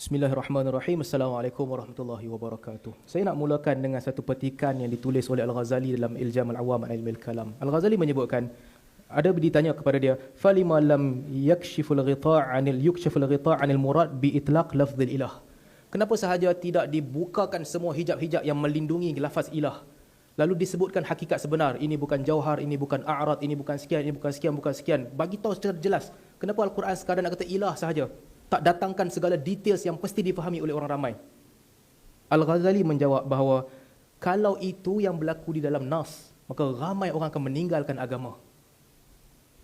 Bismillahirrahmanirrahim. Assalamualaikum warahmatullahi wabarakatuh. Saya nak mulakan dengan satu petikan yang ditulis oleh Al-Ghazali dalam Iljam Al-Awam an Ilmil Kalam. Al-Ghazali menyebutkan, ada ditanya kepada dia, falima lam yakshiful ghita' anil murad bi itlaq lafzil ilah. Kenapa sahaja tidak dibukakan semua hijab-hijab yang melindungi lafaz ilah? Lalu disebutkan hakikat sebenar, ini bukan jauhar, ini bukan a'rad, ini bukan sekian, ini bukan sekian, bukan sekian. Bagi tahu secara jelas. Kenapa Al-Quran sekadar nak kata ilah sahaja? Tak datangkan segala details yang pasti difahami oleh orang ramai. Al-Ghazali menjawab bahawa kalau itu yang berlaku di dalam nas, maka ramai orang akan meninggalkan agama.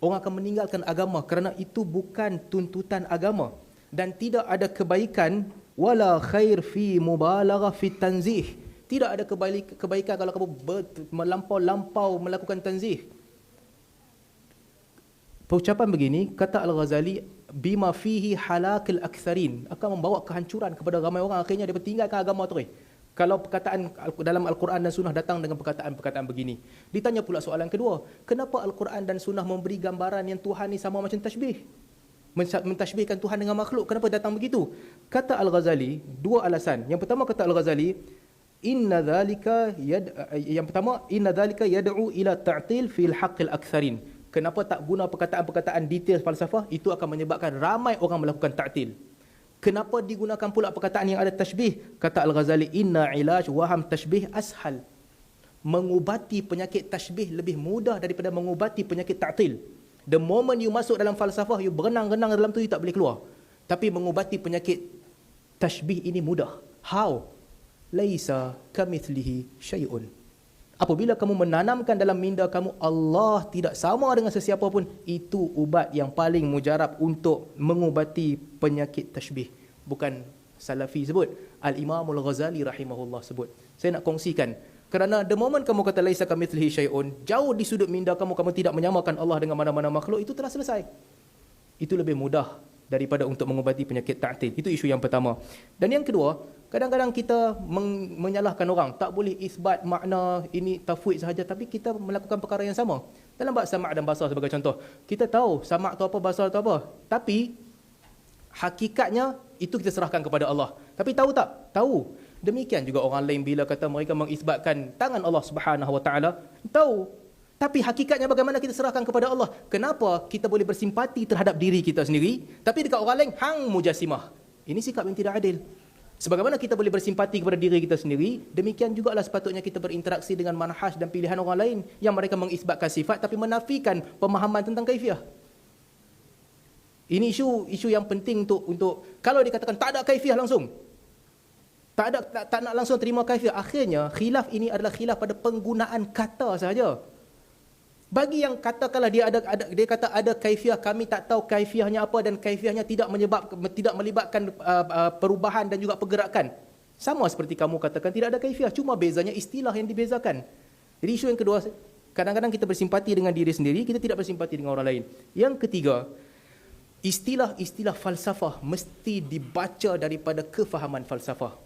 Orang akan meninggalkan agama kerana itu bukan tuntutan agama. Dan tidak ada kebaikan, wala khair fi mubalaghah fi tanzih. Tidak ada kebaikan kalau kamu melampau-lampau melakukan tanzih. Ucapan begini, kata Al-Ghazali, bima fihi halakil aktsarin, akan membawa kehancuran kepada ramai orang, akhirnya dia tinggalkan agama tu. Kalau perkataan dalam Al-Quran dan Sunnah datang dengan perkataan-perkataan begini. Ditanya pula soalan kedua, kenapa Al-Quran dan Sunnah memberi gambaran yang Tuhan ni sama macam tasbih? Mentashbihkan Tuhan dengan makhluk, kenapa datang begitu? Kata Al-Ghazali, dua alasan. Yang pertama, kata Al-Ghazali, inna dhalika yad'u ila ta'til fil haqqil aktsarin. Kenapa tak guna perkataan-perkataan detail falsafah? Itu akan menyebabkan ramai orang melakukan ta'til. Kenapa digunakan pula perkataan yang ada tashbih? Kata Al-Ghazali, inna ilaj waham tashbih ashal. Mengubati penyakit tashbih lebih mudah daripada mengubati penyakit ta'til. The moment you masuk dalam falsafah, you berenang-renang dalam tu, you tak boleh keluar. Tapi mengubati penyakit tashbih ini mudah. How? Laisa kamithlihi syai'un. Apabila kamu menanamkan dalam minda kamu Allah tidak sama dengan sesiapa pun, itu ubat yang paling mujarab untuk mengubati penyakit tashbih. Bukan Salafi sebut, Al-Imam Al-Ghazali rahimahullah sebut. Saya nak kongsikan, kerana the moment kamu kata laisa kamitslihi syai'un, jauh di sudut minda kamu, kamu tidak menyamakan Allah dengan mana-mana makhluk, itu telah selesai. Itu lebih mudah daripada untuk mengubati penyakit ta'til. Itu isu yang pertama. Dan yang kedua, kadang-kadang kita menyalahkan orang, tak boleh isbat makna ini tafwid sahaja, tapi kita melakukan perkara yang sama. Dalam bab sama' dan basar sebagai contoh, kita tahu sama' tu apa, basar tu apa, tapi hakikatnya itu kita serahkan kepada Allah. Tapi tahu tak? Tahu. Demikian juga orang lain bila kata mereka mengisbatkan tangan Allah Subhanahu Wa Taala, tahu. Tapi hakikatnya bagaimana kita serahkan kepada Allah? Kenapa kita boleh bersimpati terhadap diri kita sendiri, tapi dekat orang lain hang mujassimah? Ini sikap yang tidak adil. Sebagaimana kita boleh bersimpati kepada diri kita sendiri, demikian jugalah sepatutnya kita berinteraksi dengan manhaj dan pilihan orang lain yang mereka mengisbatkan sifat tapi menafikan pemahaman tentang kaifiah. Ini isu yang penting untuk kalau dikatakan tak ada kaifiah langsung, tak nak langsung terima kaifiah, akhirnya khilaf ini adalah khilaf pada penggunaan kata sahaja. Bagi yang katakanlah dia kata ada kaifiah, kami tak tahu kaifiahnya apa, dan kaifiahnya tidak melibatkan perubahan dan juga pergerakan. Sama seperti kamu katakan tidak ada kaifiah, cuma bezanya istilah yang dibezakan. Jadi isu yang kedua, kadang-kadang kita bersimpati dengan diri sendiri, kita tidak bersimpati dengan orang lain. Yang ketiga, istilah-istilah falsafah mesti dibaca daripada kefahaman falsafah.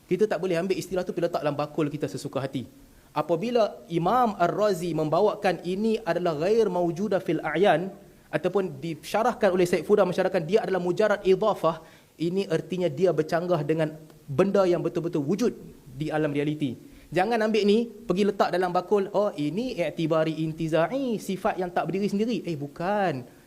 Kita tak boleh ambil istilah tu pergi letak dalam bakul kita sesuka hati. Apabila Imam Ar-Razi membawakan ini adalah ghair mawjuda fil a'yan, ataupun disyarahkan oleh Syed Fuda masyarakat dia adalah mujarad idhafah, ini artinya dia bercanggah dengan benda yang betul-betul wujud di alam realiti. Jangan ambil ni pergi letak dalam bakul, oh ini i'tibari intizai, sifat yang tak berdiri sendiri. Bukan.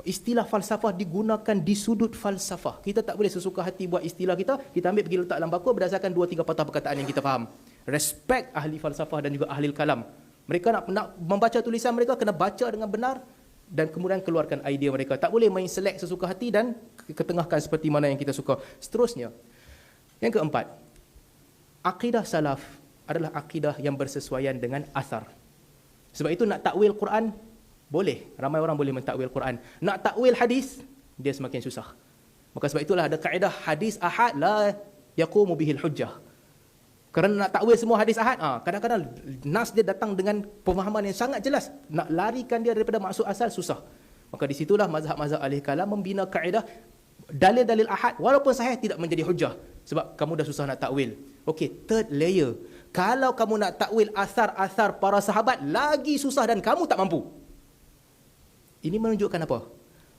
Istilah falsafah digunakan di sudut falsafah. Kita tak boleh sesuka hati buat istilah kita ambil pergi letak dalam bakul berdasarkan 2-3 patah perkataan yang kita faham. Respect ahli falsafah dan juga ahli kalam. Mereka nak membaca tulisan mereka, kena baca dengan benar dan kemudian keluarkan idea mereka. Tak boleh main select sesuka hati dan ketengahkan seperti mana yang kita suka. Seterusnya, yang keempat, akidah salaf adalah akidah yang bersesuaian dengan asar. Sebab itu nak takwil Quran boleh, ramai orang boleh mentakwil Quran. Nak takwil hadis, dia semakin susah. Maka sebab itulah ada kaedah hadis ahad la yaqumu bihil hujjah. Kerana nak takwil semua hadis ahad, kadang-kadang nas dia datang dengan pemahaman yang sangat jelas. Nak larikan dia daripada maksud asal susah. Maka di situlah mazhab-mazhab ahli kalam membina kaedah dalil-dalil ahad walaupun sahih tidak menjadi hujjah. Sebab kamu dah susah nak takwil. Okey, third layer. Kalau kamu nak takwil asar-asar para sahabat, lagi susah dan kamu tak mampu. Ini menunjukkan apa?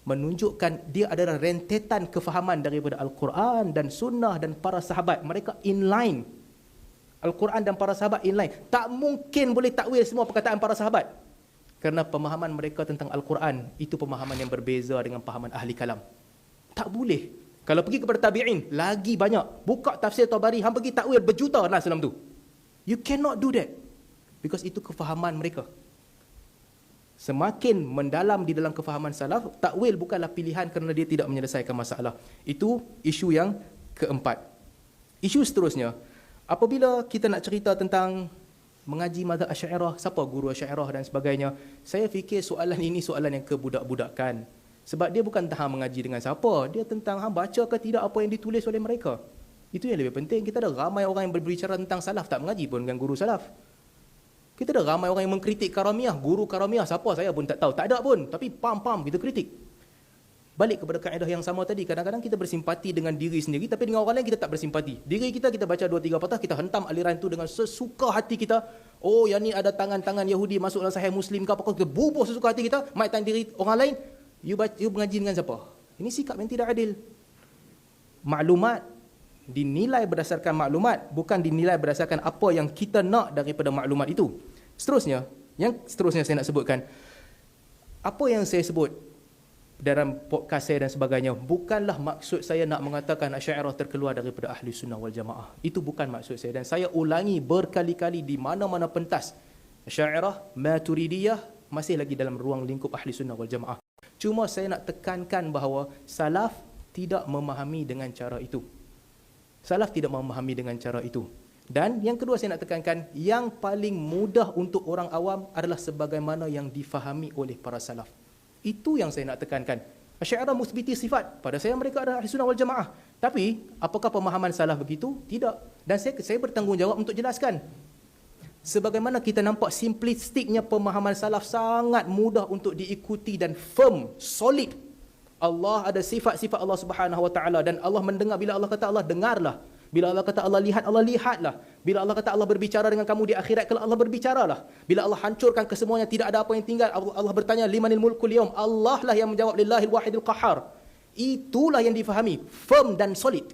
menunjukkan dia adalah rentetan kefahaman daripada Al-Quran dan Sunnah dan para sahabat. Mereka inline. Al-Quran dan para sahabat inline. Tak mungkin boleh takwil semua perkataan para sahabat. Kerana pemahaman mereka tentang Al-Quran, itu pemahaman yang berbeza dengan pemahaman ahli kalam. Tak boleh. Kalau pergi kepada tabi'in, lagi banyak. Buka tafsir Tabari, hang pergi takwil berjuta lah dalam tu. You cannot do that. Because itu kefahaman mereka. Semakin mendalam di dalam kefahaman salaf, takwil bukanlah pilihan kerana dia tidak menyelesaikan masalah. Itu isu yang keempat. Isu seterusnya, apabila kita nak cerita tentang mengaji mazhab Asy'ariyah, siapa guru Asy'ariyah dan sebagainya, saya fikir soalan ini soalan yang kebudak-budakan. Sebab dia bukan tentang mengaji dengan siapa, dia tentang hang baca ke tidak apa yang ditulis oleh mereka. Itu yang lebih penting. Kita ada ramai orang yang berbicara tentang salaf, tak mengaji pun dengan guru salaf. Kita ada ramai orang yang mengkritik Karamiyah, guru Karamiyah, siapa saya pun tak tahu. Tak ada pun, tapi pam-pam kita kritik. Balik kepada kaedah yang sama tadi, kadang-kadang kita bersimpati dengan diri sendiri, tapi dengan orang lain kita tak bersimpati. Diri kita, kita baca 2-3 patah, kita hentam aliran itu dengan sesuka hati kita. Oh, yang ni ada tangan-tangan Yahudi masuk dalam Sahih Muslim ke apa, kita bubuh sesuka hati kita, maitan diri orang lain. You mengaji dengan siapa? Ini sikap yang tidak adil. Maklumat dinilai berdasarkan maklumat, bukan dinilai berdasarkan apa yang kita nak daripada maklumat itu. Seterusnya, yang seterusnya saya nak sebutkan, apa yang saya sebut dalam podcast saya dan sebagainya, bukanlah maksud saya nak mengatakan Asy'ariyah terkeluar daripada Ahli Sunnah wal Jamaah. Itu bukan maksud saya, dan saya ulangi berkali-kali di mana-mana pentas. Asy'ariyah, Maturidiyah masih lagi dalam ruang lingkup Ahli Sunnah wal Jamaah. Cuma saya nak tekankan bahawa salaf tidak memahami dengan cara itu. Salaf tidak memahami dengan cara itu. Dan yang kedua saya nak tekankan, yang paling mudah untuk orang awam adalah sebagaimana yang difahami oleh para salaf. Itu yang saya nak tekankan. Asy'ariyah musbiti sifat. Pada saya mereka adalah Ahli Sunnah wal Jamaah. Tapi apakah pemahaman salaf begitu? Tidak. Dan saya bertanggungjawab untuk jelaskan. Sebagaimana kita nampak simplistiknya pemahaman salaf sangat mudah untuk diikuti dan firm, solid. Allah ada sifat-sifat Allah Subhanahu Wa Taala, dan Allah mendengar. Bila Allah kata Allah dengarlah. Bila Allah kata Allah lihat, Allah lihatlah. Bila Allah kata Allah berbicara dengan kamu di akhirat, kalau Allah berbicaralah. Bila Allah hancurkan kesemuanya, tidak ada apa yang tinggal, Allah bertanya limanil mulkul yaum. Allah lah yang menjawab lillahil wahidil qahhar. Itulah yang difahami, firm dan solid.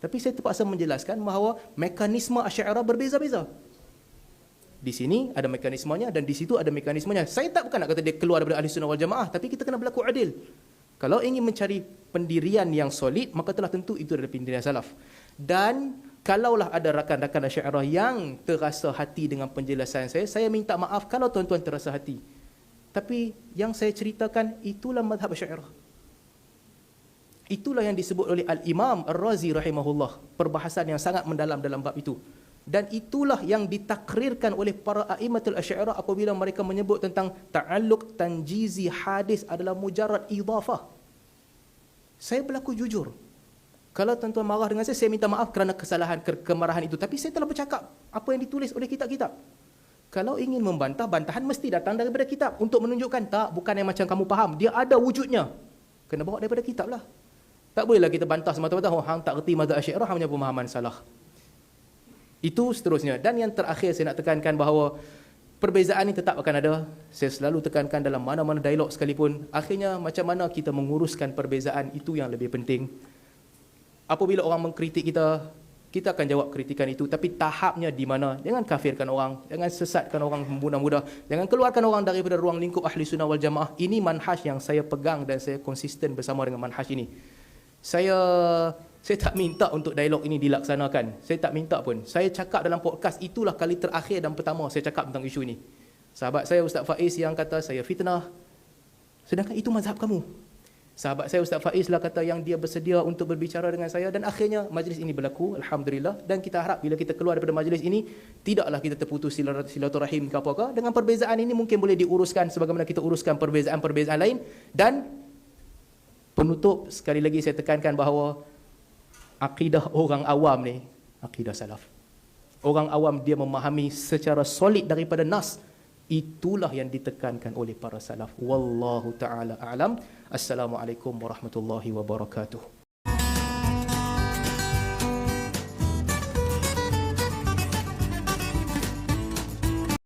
Tapi saya terpaksa menjelaskan bahawa mekanisme Asy'ariyah berbeza-beza. Di sini ada mekanismenya dan di situ ada mekanismenya. Saya bukan nak kata dia keluar daripada Ahli Sunnah wal Jamaah, tapi kita kena berlaku adil. Kalau ingin mencari pendirian yang solid, maka telah tentu itu adalah pendirian salaf. Dan kalaulah ada rakan-rakan Asy'ariyah yang terasa hati dengan penjelasan saya minta maaf kalau tuan-tuan terasa hati. Tapi yang saya ceritakan, itulah mazhab Asy'ariyah. Itulah yang disebut oleh Al-Imam Ar-Razi rahimahullah, perbahasan yang sangat mendalam dalam bab itu. Dan itulah yang ditakrirkan oleh para a'immatul Asy'ariyah apabila mereka menyebut tentang ta'alluq tanjizi hadis adalah mujarrad idhafah. Saya berlaku jujur. Kalau tuan-tuan marah dengan saya minta maaf kerana kesalahan, kemarahan itu. Tapi saya telah bercakap apa yang ditulis oleh kitab-kitab. Kalau ingin membantah, bantahan mesti datang daripada kitab untuk menunjukkan tak, bukan yang macam kamu faham. Dia ada wujudnya. Kena bawa daripada kitab lah. Tak bolehlah kita bantah semata-mata, oh, hang tak erti mazhab Asy'ariyah, hang punya pemahaman salah. Itu seterusnya. Dan yang terakhir saya nak tekankan bahawa perbezaan ini tetap akan ada. Saya selalu tekankan dalam mana-mana dialog sekalipun. Akhirnya macam mana kita menguruskan perbezaan, itu yang lebih penting. Apabila orang mengkritik kita, kita akan jawab kritikan itu. Tapi tahapnya di mana? Jangan kafirkan orang. Jangan sesatkan orang mudah-mudah. Jangan keluarkan orang daripada ruang lingkup Ahli Sunnah wal Jamaah. Ini manhaj yang saya pegang dan saya konsisten bersama dengan manhaj ini. Saya tak minta untuk dialog ini dilaksanakan. Saya tak minta pun. Saya cakap dalam podcast, itulah kali terakhir dan pertama saya cakap tentang isu ini. Sahabat saya Ustaz Faiz yang kata saya fitnah, sedangkan itu mazhab kamu. Sahabat saya Ustaz Faiz lah kata yang dia bersedia untuk berbicara dengan saya, dan akhirnya majlis ini berlaku, alhamdulillah. Dan kita harap bila kita keluar daripada majlis ini, tidaklah kita terputus silaturahim ke apa-apa. Dengan perbezaan ini mungkin boleh diuruskan sebagaimana kita uruskan perbezaan-perbezaan lain. Dan penutup, sekali lagi saya tekankan bahawa akidah orang awam ni, akidah salaf. Orang awam dia memahami secara solid daripada nas. Itulah yang ditekankan oleh para salaf. Wallahu ta'ala a'lam. Assalamualaikum warahmatullahi wabarakatuh.